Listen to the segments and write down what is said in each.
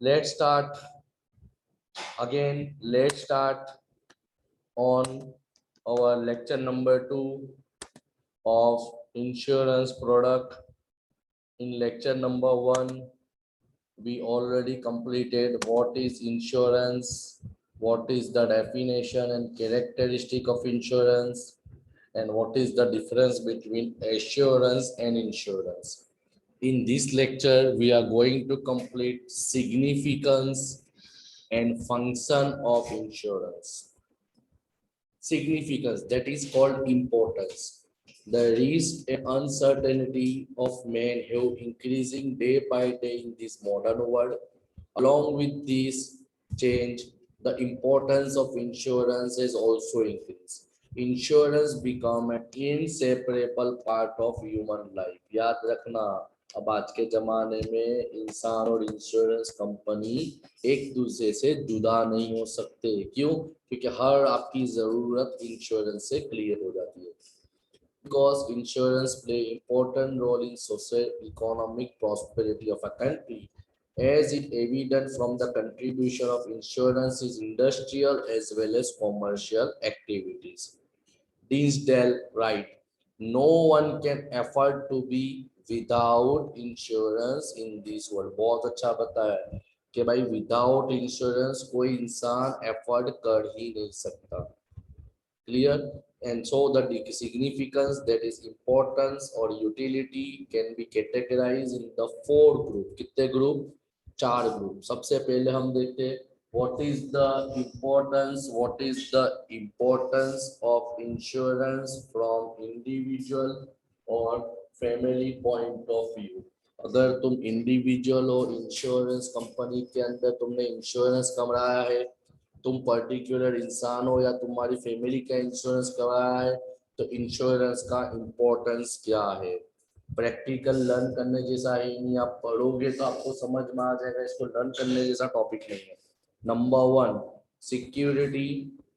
Let's start again. Let's start on our lecture number 2 of insurance product. In lecture number 1, we already completed what is insurance, what is the definition and characteristic of insurance, and what is the difference between assurance and insurance. In this lecture, we are going to complete significance and function of insurance. Significance, that is called importance. The risk and uncertainty of man have increasing day by day in this modern world. Along with this change, the importance of insurance has also increased. Insurance become an inseparable part of human life. याद रखना, अब आज के जमाने में इंसान और insurance company एक दूसरे से जुदा नहीं हो सकते। क्यों? क्योंकि हर आपकी जरूरत इंश्योरेंस से क्लियर हो जाती है। Because insurance play important role in social economic prosperity of a country, as it evident from the contribution of insurance is industrial as well as commercial activities. Dinsdale write, no one can afford to be without insurance in this world. बहुत अच्छा बताया कि भाई without insurance कोई इंसान afford कर ही नहीं सकता। Clear? And so the significance, that is importance or utility, can be categorized in the 4 group. कितने ग्रुप? 4 ग्रुप। सबसे पहले हम देखते हैं what is the importance of insurance from individual or family point of view. अगर तुम individual हो, insurance company के अंदर तुमने इंश्योरेंस कराया है, तुम पर्टिकुलर इंसान हो या तुम्हारी फैमिली का इंश्योरेंस कराया है, तो इंश्योरेंस का इम्पोर्टेंस क्या है। प्रैक्टिकल लर्न करने जैसा है नहीं, आप पढ़ोगे तो आपको समझ में आ जाएगा, इसको लर्न करने जैसा टॉपिक नहीं है। Number 1, security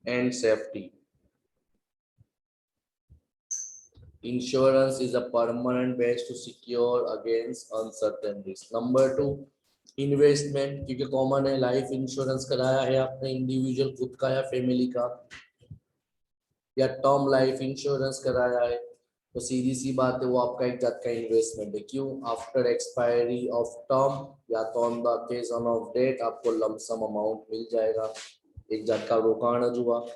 and safety. Insurance is a permanent base to secure against uncertainties. Number 2, investment, क्योंकि कॉमन है, लाइफ इंश्योरेंस कराया है आपने इंडिविजुअल खुद का या फैमिली का, या टर्म लाइफ इंश्योरेंस कराया है, तो सीधी सी बात है वो आपका एक जात का इन्वेस्टमेंट है। क्यों? आफ्टर एक्सपायरी ऑफ टर्म या तो on the occasion of death आपको लमसम अमाउंट मिल जाएगा, एक जात का रोकाण हुआ।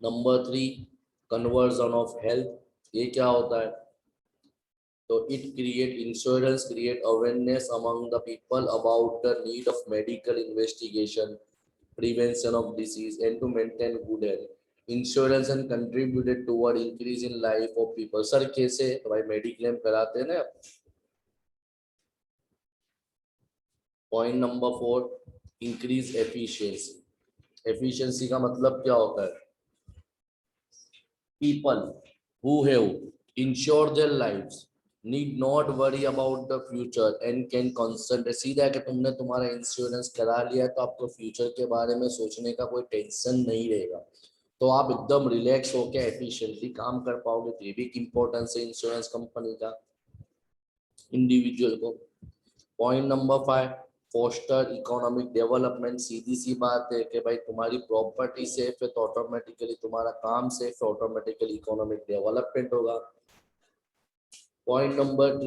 Number 3, conversion of health. ये क्या होता है? तो it create insurance create awareness among the people about the need of medical investigation, prevention of disease and to maintain good health. Insurance and contributed toward increase in life of people. Sir कैसे? तो भाई mediclaim कराते हैं ना। Point number 4, increase efficiency. Efficiency का मतलब क्या होता है? People who have insured their lives need not worry about the future and can concentrate। सीधा कि तुमने तुम्हारा इंश्योरेंस करा लिया तो आपको फ्यूचर के बारे में सोचने का कोई टेंशन नहीं रहेगा, तो आप एकदम रिलैक्स होकर एफिशिएंटली काम कर पाओगे। तो ये भी इम्पोर्टेंस है इंश्योरेंस कंपनी का इंडिविजुअल को। Point number 5, foster economic development. सीधी सी बात है कि भाई तुम्हारी प्रॉपर्टी सेफ है तो ऑटोमेटिकली तुम्हारा काम सेफ है, ऑटोमेटिकली इकोनॉमिक डेवलपमेंट होगा। Point number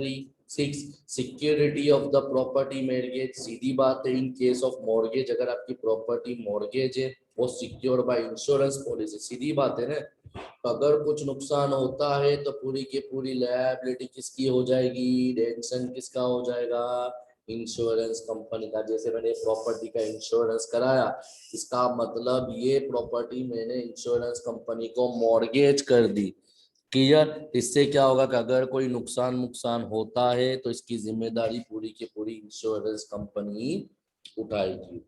6, security of the property mortgage. सीधी बात है, इन केस ऑफ मॉर्गेज, अगर आपकी प्रॉपर्टी मॉर्गेज है वो सिक्योर बाय इंश्योरेंस पॉलिसी। सीधी बात है ना, तो अगर कुछ नुकसान होता है तो पूरी की पूरी लायबिलिटी किसकी हो जाएगी? टेंशन किसका हो जाएगा? इंश्योरेंस कंपनी का। जैसे मैंने प्रॉपर्टी का इंश्योरेंस कराया, इसका मतलब ये प्रॉपर्टी मैंने इंश्योरेंस कंपनी को मॉर्गेज कर दी। क्लियर? इससे क्या होगा कि अगर कोई नुकसान होता है तो इसकी जिम्मेदारी पूरी की पूरी इंश्योरेंस कंपनी उठाएगी।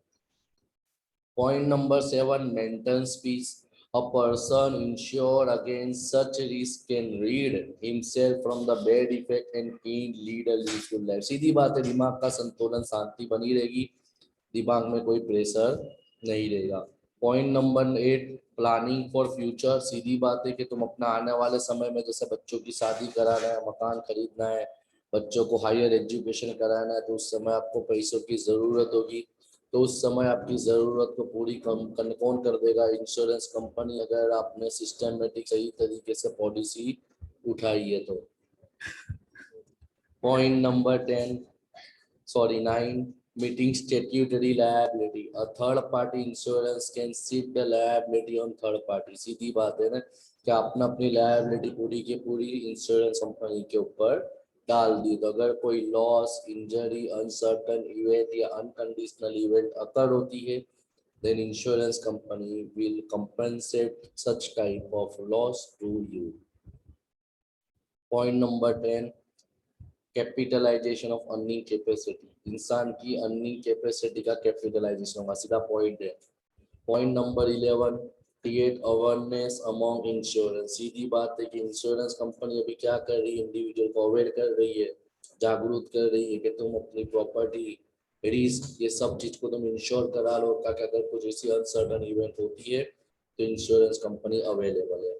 Point number 7, maintenance peace. A person insured against such risk can rid himself from the bad effect and can lead a useful life. सीधी बात है, दिमाग का संतुलन, शांति बनी रहेगी, दिमाग में कोई प्रेशर नहीं रहेगा। Point number 8, planning for future. सीधी बात है कि तुम अपना आने वाले समय में, जैसे बच्चों की शादी कराना है, मकान खरीदना है, बच्चों को हायर एजुकेशन कराना है तो उस समय आपको पैसों की जरूरत होगी, तो उस समय आपकी जरूरत को पूरी कौन कर देगा? इंश्योरेंस कंपनी, अगर आपने सिस्टमेटिक सही तरीके से पॉलिसी उठाई है तो। Point number 9, meeting statutory liability. A third party insurance can shift the liability on third party. सीधी बात है ना कि आपने अपनी liability पूरी की पूरी इंश्योरेंस कंपनी के ऊपर डाल दी, तो अगर कोई लॉस, इंजरी, अनसर्टन इवेंट या अनकंडीशनल इवेंट अकर होती है, then insurance company will compensate such type of loss to you. Point number 10, capitalization of earning capacity. इंसान की अर्निंग कैपेसिटी का कैपिटलाइजेशन होगा, सीधा पॉइंट है। Point number 11, create awareness among insurance. सीधी बात है कि इंश्योरेंस कंपनी अभी क्या कर रही है, इंडिविजुअल को अवेयर कर रही है, जागरूक कर रही है कि तुम अपनी प्रॉपर्टी, रिस्क, ये सब चीज को तुम इंश्योर करा लो, ताकि अगर कुछ ऐसी अनसर्टन इवेंट होती है तो इंश्योरेंस कंपनी अवेलेबल है।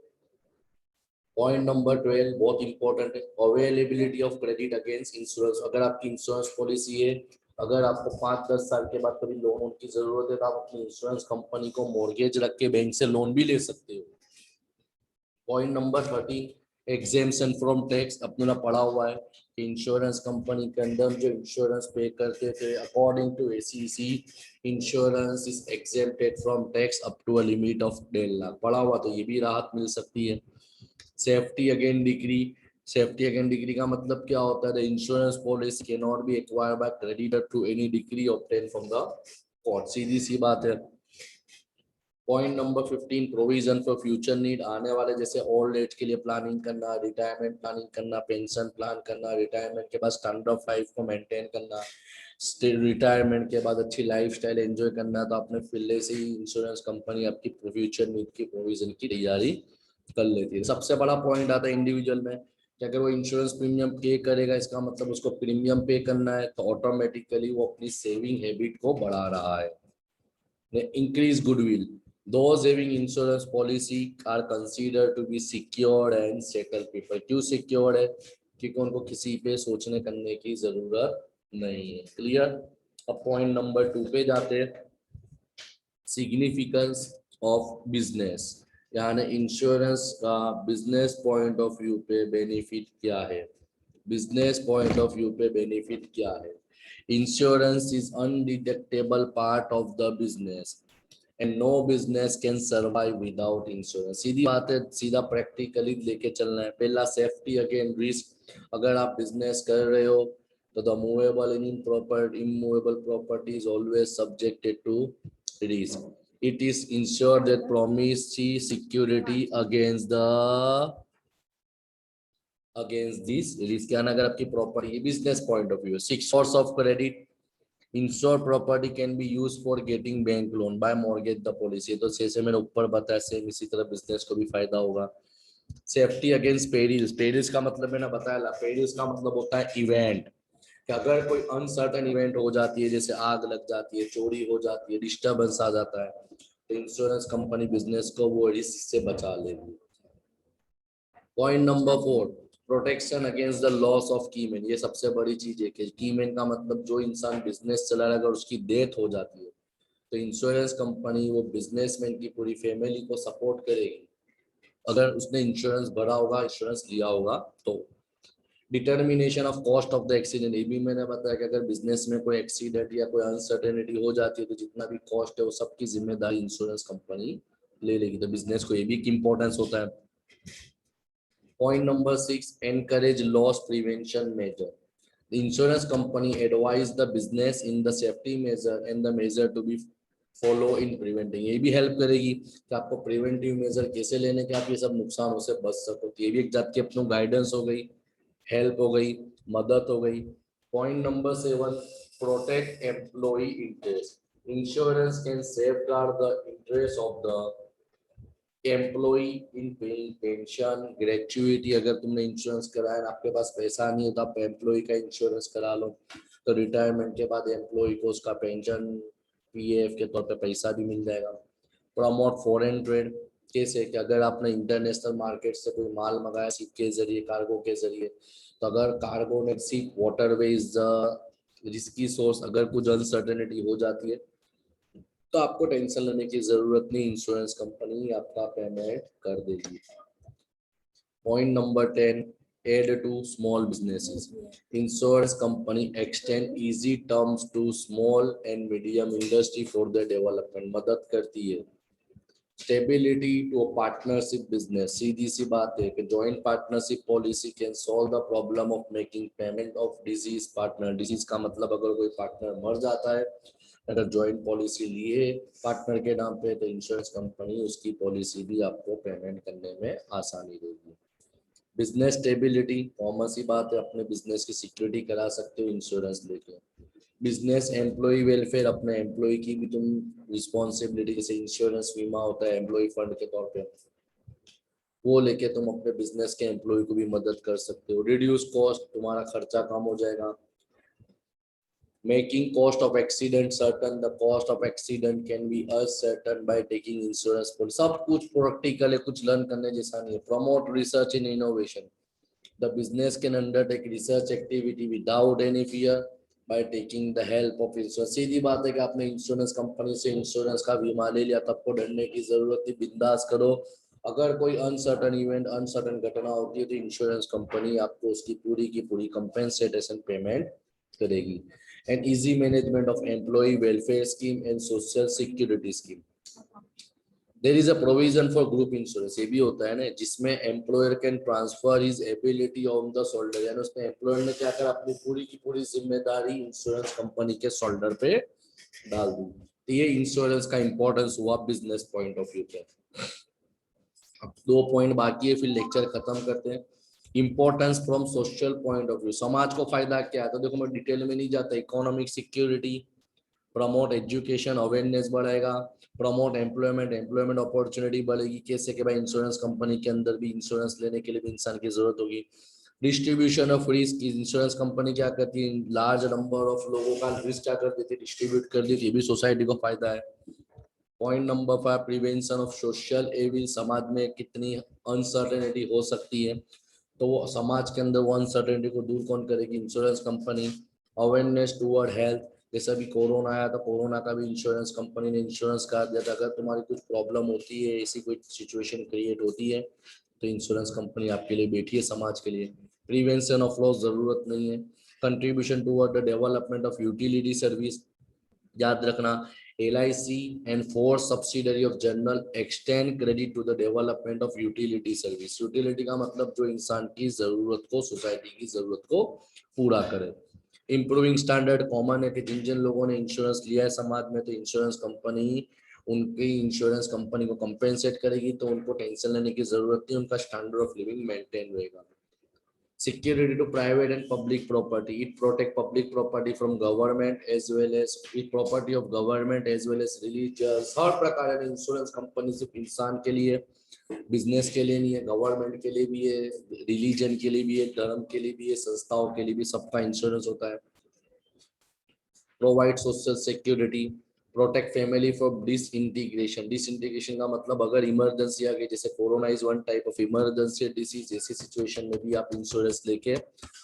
पॉइंट नंबर 12 बहुत इंपॉर्टेंट है, availability of credit against insurance. अगर आपकी इंश्योरेंस पॉलिसी है, अगर आपको 5-10 साल के बाद कभी लोन की जरूरत है तो आप अपनी इंश्योरेंस कंपनी को मॉर्गेज रख के बैंक से लोन भी ले सकते हो। Point number 13, exemption from tax. अपने पढ़ा हुआ है कि इंश्योरेंस कंपनी के अंदर जो इंश्योरेंस पे करते थे, according to ACC, insurance is exempted from tax up to a limit of 1.5 lakh. पढ़ा हुआ तो ये भी राहत मिल सकती है। Safety again degree. Safety again degree का मतलब क्या होता है? The insurance policy can not be acquired by creditor through any degree obtain from the court. सीधी सी बात है। Point number 15, provision for future need. आने वाले जैसे ओल्ड एज के लिए प्लानिंग करना, रिटायरमेंट प्लानिंग करना, पेंशन प्लान करना, रिटायरमेंट के बाद स्टैंडर्ड ऑफ लाइफ को मेंटेन करना, रिटायरमेंट के बाद अच्छी लाइफस्टाइल एंजॉय करना, तो आपने पहले से ही इंश्योरेंस कंपनी आपकी फ्यूचर नीड की प्रोविजन की तैयारी कर लेती है। सबसे बड़ा पॉइंट आता है इंडिविजुअल में कि अगर वो इंश्योरेंस प्रीमियम पे करेगा, इसका मतलब उसको प्रीमियम पे करना है, तो ऑटोमेटिकली वो अपनी सेविंग हैबिट को बढ़ा रहा है। Increase goodwill. Those having insurance policy are considered to be secured and settled people. क्यों secured है? क्योंकि उनको किसी पे सोचने करने की जरूरत नहीं है। क्लियर? अब पॉइंट नंबर 2 पे जाते हैं, सिग्निफिकेंस ऑफ बिजनेस। यानी इंश्योरेंस का बिजनेस पॉइंट ऑफ व्यू पे बेनिफिट क्या है? बिजनेस पॉइंट ऑफ व्यू पे बेनिफिट क्या है? Insurance is undetectable part of the business and no business can survive without insurance. सीधी बात है, सीधा प्रैक्टिकली लेके चलना है। पहला, सेफ्टी अगेन रिस्क। अगर आप बिजनेस कर रहे हो तो the movable and immovable property is always subjected to risk. It is insure that promise security against this risk. अगर आपकी property, business point of view. 6 source of credit. Insure property can be use for getting bank loan by mortgage the policy. तो जैसे मैंने ऊपर बताया, same इसी तरह business को भी फायदा होगा। Safety against perils. पेरिल्स का मतलब मैंने बताया, पेरिल्स का मतलब होता है इवेंट, कि अगर कोई अनसर्टन इवेंट हो जाती है, जैसे आग लग जाती है, चोरी हो जाती है, डिस्टर्बेंस आ जाता है, तो इंश्योरेंस कंपनी बिजनेस को वो रिस्क से बचा लेगी। Point number 4, protection against the loss of keyman. ये सबसे बड़ी चीज है कि कीमैन का मतलब जो इंसान बिजनेस चला रहा है, अगर उसकी डेथ हो जाती है तो इंश्योरेंस कंपनी वो बिजनेसमैन की पूरी फैमिली को सपोर्ट करेगी, अगर उसने इंश्योरेंस भरा होगा, इंश्योरेंस लिया होगा तो। Determination of cost of the accident. ये भी मैंने बताया कि अगर बिजनेस में कोई एक्सीडेंट या कोई अनसर्टेनिटी हो जाती है तो जितना भी कॉस्ट है वो सबकी जिम्मेदारी इंश्योरेंस कंपनी ले लेगी, तो बिजनेस को ये भी इंपॉर्टेंस होता है। Point number 6, encourage loss prevention measure. The insurance company advise the business in the safety measure and the measure to be follow in preventing. ये भी हेल्प करेगी कि आपको प्रिवेंटिव मेजर कैसे लेने के आप ये सब नुकसानों से बच सको। तो ये भी एक जात की अपनी गाइडेंस हो गई, हेल्प हो गई, मदद हो गई। Point number 7, protect employee interest. Insurance can safeguard the interest of the employee in paying pension gratuity. अगर तुमने इंश्योरेंस कराया और आपके पास पैसा नहीं है तो आप एम्प्लॉय का इंश्योरेंस करा लो, तो रिटायरमेंट के बाद एम्प्लॉय को उसका पेंशन, पीएफ के तौर पे पैसा भी मिल जाएगा। Promote foreign trade. कैसे कि अगर आपने इंटरनेशनल मार्केट से कोई माल मंगाया शिप के जरिए, कार्गो के जरिए, तो अगर कार्गो ने ship waterway is the risky source, अगर कुछ अनसर्टेनिटी हो जाती है तो आपको टेंशन लेने की जरूरत नहीं, इंश्योरेंस कंपनी आपका पेमेंट कर देगी। Point number 10, aid to small businesses. Insurance company extend easy terms to small and medium industry for their development. मदद करती है। Stability to a partnership business. सीधी सी बात है कि joint partnership policy can solve the problem of making payment of disease partner. Disease का मतलब अगर कोई पार्टनर मर जाता है, अगर जॉइंट पॉलिसी लिए पार्टनर के नाम पे, तो इंश्योरेंस कंपनी उसकी पॉलिसी भी आपको पेमेंट करने में आसानी देगी। बिजनेस स्टेबिलिटी, कॉमन सी बात है, अपने बिजनेस की सिक्योरिटी करा सकते हो इंश्योरेंस लेके। बिजनेस एम्प्लॉय वेलफेयर, अपने एम्प्लॉय की भी तुम रिस्पॉन्सिबिलिटी, जैसे इंश्योरेंस बीमा होता है एम्प्लॉय फंड के तौर पे, वो लेके तुम अपने बिजनेस के एम्प्लॉय को भी मदद कर सकते हो। रिड्यूस कॉस्ट, तुम्हारा खर्चा कम हो जाएगा। Making cost of accident certain, the cost of accident can be ascertained by taking insurance policy. सब कुछ प्रैक्टिकल है, कुछ लर्न करने जैसा नहीं है। Promote research and innovation. The business can undertake research activity without any fear by taking the help of insurance. सीधी बात है कि आपने इंश्योरेंस कंपनी से इंश्योरेंस का बीमा ले लिया, तब को डरने की जरूरत नहीं, बिंदास करो। अगर कोई अनसर्टन इवेंट, अनसर्टन घटना होती है तो इंश्योरेंस कंपनी आपको उसकी पूरी की पूरी कंपेंसेटेशन पेमेंट करेगी। And easy management of employee welfare scheme and social security scheme. There is a provision for group insurance, ये भी होता है ना, जिसमें employer can transfer his ability on the shoulder, यानी उसने एम्प्लॉयर ने क्या करा, अपनी पूरी की पूरी जिम्मेदारी इंश्योरेंस कंपनी के शोल्डर पे डाल दी। तो ये इंश्योरेंस का इंपॉर्टेंस हुआ बिजनेस पॉइंट ऑफ व्यू पे। अब 2 पॉइंट बाकी है, फिर लेक्चर खत्म करते हैं। Importance from social point of view, समाज को फायदा क्या है, तो देखो मैं डिटेल में नहीं जाता। Economic security, promote education, awareness बढ़ाएगा। प्रमोट एम्प्लॉयमेंट, एम्प्लॉयमेंट अपॉर्चुनिटी बढ़ेगी। कैसे कि भाई इंश्योरेंस कंपनी के अंदर भी इंश्योरेंस लेने के लिए भी इंसान की जरूरत होगी। Distribution of risk, insurance company क्या करती है, लार्ज नंबर ऑफ लोगों का रिस्क क्या कर देती है, डिस्ट्रीब्यूट कर देती है, भी सोसाइटी को फायदा है। Point number 5, prevention of social evil, समाज में कितनी अनसर्टेनिटी हो सकती है, तो वो समाज के अंदर वो अनसर्टेनिटी को दूर कौन करेगी, insurance company. Awareness toward health, जैसे अभी कोरोना आया था, कोरोना का भी इंश्योरेंस कंपनी ने इंश्योरेंस कार्ड दिया था, अगर तुम्हारी कुछ प्रॉब्लम होती है, ऐसी कोई सिचुएशन क्रिएट होती है, तो इंश्योरेंस कंपनी आपके लिए बैठी है समाज के लिए। प्रिवेंशन ऑफ लॉस, जरूरत नहीं है। Contribution toward the development of utility service, याद रखना, LIC and 4 subsidiary of General extend credit to the development of utility service. Utility का मतलब जो इंसान की जरूरत को, सोसाइटी की जरूरत को पूरा करे। इम्प्रूविंग स्टैंडर्ड, कॉमन है कि जिन जिन लोगों ने इंश्योरेंस लिया है समाज में, तो इंश्योरेंस कंपनी उनकी इंश्योरेंस कंपनी को कंपेंसेट करेगी, तो उनको टेंशन लेने की जरूरत नहीं, उनका स्टैंडर्ड ऑफ लिविंग मेंटेन रहेगा। Security to private and public property, it protect public property from government as well as it property of government as well as religious, हर प्रकार का इंश्योरेंस कंपनी सिर्फ इंसान के लिए, बिजनेस के लिए नहीं है, गवर्नमेंट के लिए भी है, रिलीजन के लिए भी है, धर्म के लिए भी है, संस्थाओं के लिए भी, सबका इंश्योरेंस होता है। Provide social security, protect family for disintegration, disintegration का मतलब अगर इमरजेंसी आ गई, जैसे corona is one type of emergency disease, ऐसी सिचुएशन में भी आप इंश्योरेंस लेके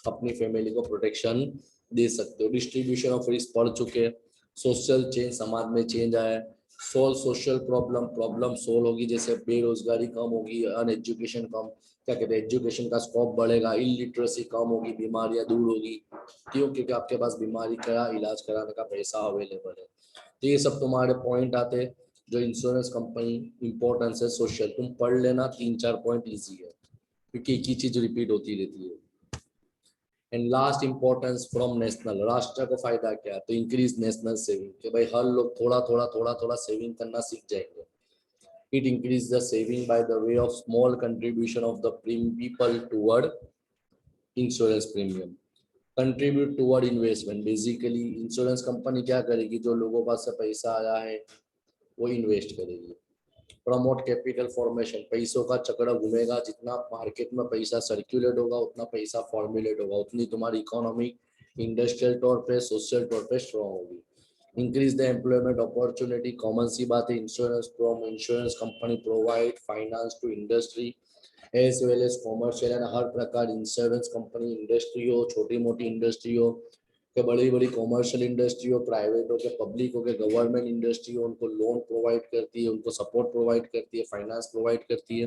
अपनी फैमिली को प्रोटेक्शन दे सकते हो। डिस्ट्रीब्यूशन ऑफ रिस्क पढ़ चुके, सोशल चेंज, समाज में चेंज आया, solve social problem, problem solve होगी, जैसे बेरोजगारी कम होगी, अनएजुकेशन कम, क्या कहते हैं, एजुकेशन का स्कोप बढ़ेगा, इलिटरेसी कम होगी, बीमारियां दूर होगी। क्यों? क्योंकि आपके पास बीमारी का इलाज कराने का पैसा अवेलेबल है। तो ये सब तुम्हारे पॉइंट आते हैं जो इंश्योरेंस कंपनी इंपॉर्टेंस है सोशल, तुम पढ़ लेना, 3-4 पॉइंट इजी है क्योंकि एक ही चीज रिपीट होती रहती है। And last importance from national, राष्ट्र को फायदा क्या है, तो इंक्रीज नेशनल सेविंग, कि भाई हर लोग थोड़ा थोड़ा थोड़ा थोड़ा सेविंग करना सीख जाएंगे। It increase the saving by the way of small contribution of the people toward insurance premium. Contribute toward investment, basically insurance company क्या करेगी, जो लोगों के पास से पैसा आया है वो इन्वेस्ट करेगी। प्रमोट कैपिटल फॉर्मेशन, पैसों का चक्र घूमेगा, जितना मार्केट में पैसा सर्कुलेट होगा उतना पैसा फॉर्मुलेट होगा, उतनी तुम्हारी इकोनॉमिक, इंडस्ट्रियल तौर पे, सोशल तौर पे स्ट्रॉन्ग होगी। Increase the employment opportunity, common सी बात है, insurance company provide finance to industry as well as commercial and हर प्रकार इंश्योरेंस कंपनी इंडस्ट्री हो, छोटी मोटी इंडस्ट्री हो के बड़ी बड़ी कॉमर्शियल इंडस्ट्री हो, प्राइवेट हो के पब्लिक हो के गवर्नमेंट इंडस्ट्री हो, उनको लोन प्रोवाइड करती है, उनको सपोर्ट प्रोवाइड करती है, फाइनेंस प्रोवाइड करती है।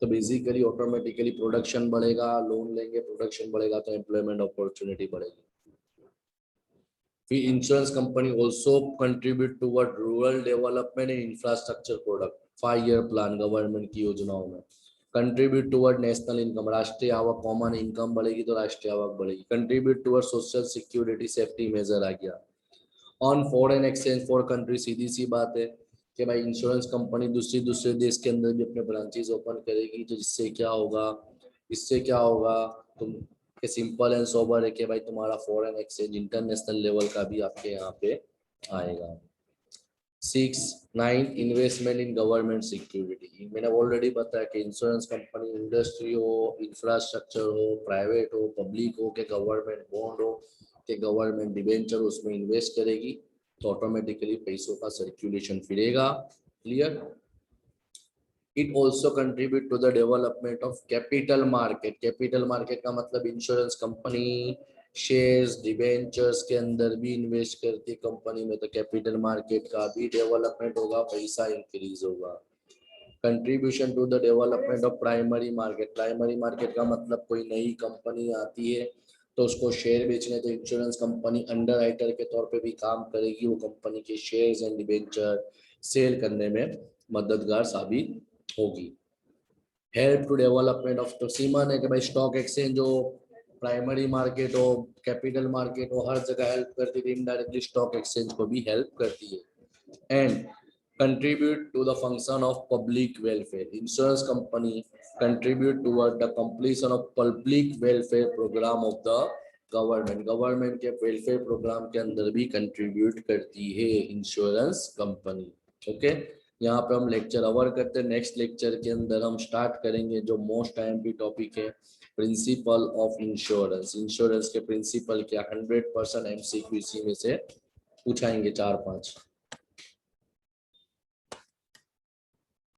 तो बेसिकली ऑटोमेटिकली प्रोडक्शन बढ़ेगा, लोन लेंगे, प्रोडक्शन बढ़ेगा तो एम्प्लॉयमेंट अपॉर्चुनिटी बढ़ेगी। फिर insurance company also contribute toward rural development and infrastructure product 5 year plan government की योजनाओं में। कंट्रीब्यूट टूवर्ड नेशनल इनकम, राष्ट्रीय आवक, कॉमन इनकम बढ़ेगी तो राष्ट्रीय आवक बढ़ेगी। Contribute toward social security safety measure आ गया। On foreign exchange for country, सीधी सी बात है कि भाई इंश्योरेंस कंपनी दूसरे देश के अंदर भी अपने ब्रांचेस ओपन करेगी, तो इससे क्या होगा तुम के सिंपल एंड सोबर है कि भाई तुम्हारा फॉरेन एक्सचेंज इंटरनेशनल लेवल का भी आपके यहाँ पे आएगा। 6, 9 इन्वेस्टमेंट इन गवर्नमेंट सिक्योरिटी, मैंने ऑलरेडी बताया कि इंश्योरेंस कंपनी इंडस्ट्री हो, इंफ्रास्ट्रक्चर हो, प्राइवेट हो, पब्लिक हो के गवर्नमेंट बॉन्ड हो के गवर्नमेंट डिबेंचर, उसमें इन्वेस्ट करेगी तो ऑटोमेटिकली पैसों का सर्कुलेशन फिरेगा। Clear. It also contribute to the development of capital market. Capital market का मतलब इंश्योरेंस कंपनी शेयर्स डिबेंचर्स के अंदर भी इन्वेस्ट करती कंपनी में, तो कैपिटल मार्केट का भी डेवलपमेंट होगा, पैसा इंक्रीज होगा। Contribution to the development of primary market, primary market का मतलब कोई नई कंपनी आती है तो उसको शेयर बेचने, तो इंश्योरेंस कंपनी अंडर राइटर के तौर पे भी काम करेगी, वो कंपनी के शेयर्स एंड डिबेंचर सेल करने में मददगार साबित होगी। हेल्प टू डेवलपमेंट ऑफ, तो सीमन है कि भाई स्टॉक एक्सचेंज हो, प्राइमरी मार्केट हो, कैपिटल मार्केट हो, हर जगह हेल्प करती थी, इनडायरेक्टली स्टॉक एक्सचेंज को भी हेल्प करती है। And contribute to the function of public welfare, insurance company contribute toward the completion of public welfare program of the government के वेलफेयर प्रोग्राम के अंदर भी कंट्रीब्यूट करती है इंश्योरेंस कंपनी। ओके, यहाँ पे हम लेक्चर अवर करते हैं। नेक्स्ट लेक्चर के अंदर हम स्टार्ट करेंगे जो मोस्ट टाइम टॉपिक है, प्रिंसिपल ऑफ इंश्योरेंस। इंश्योरेंस के प्रिंसिपल क्या, 100% MCQ इसी में से पूछाएंगे 4-5।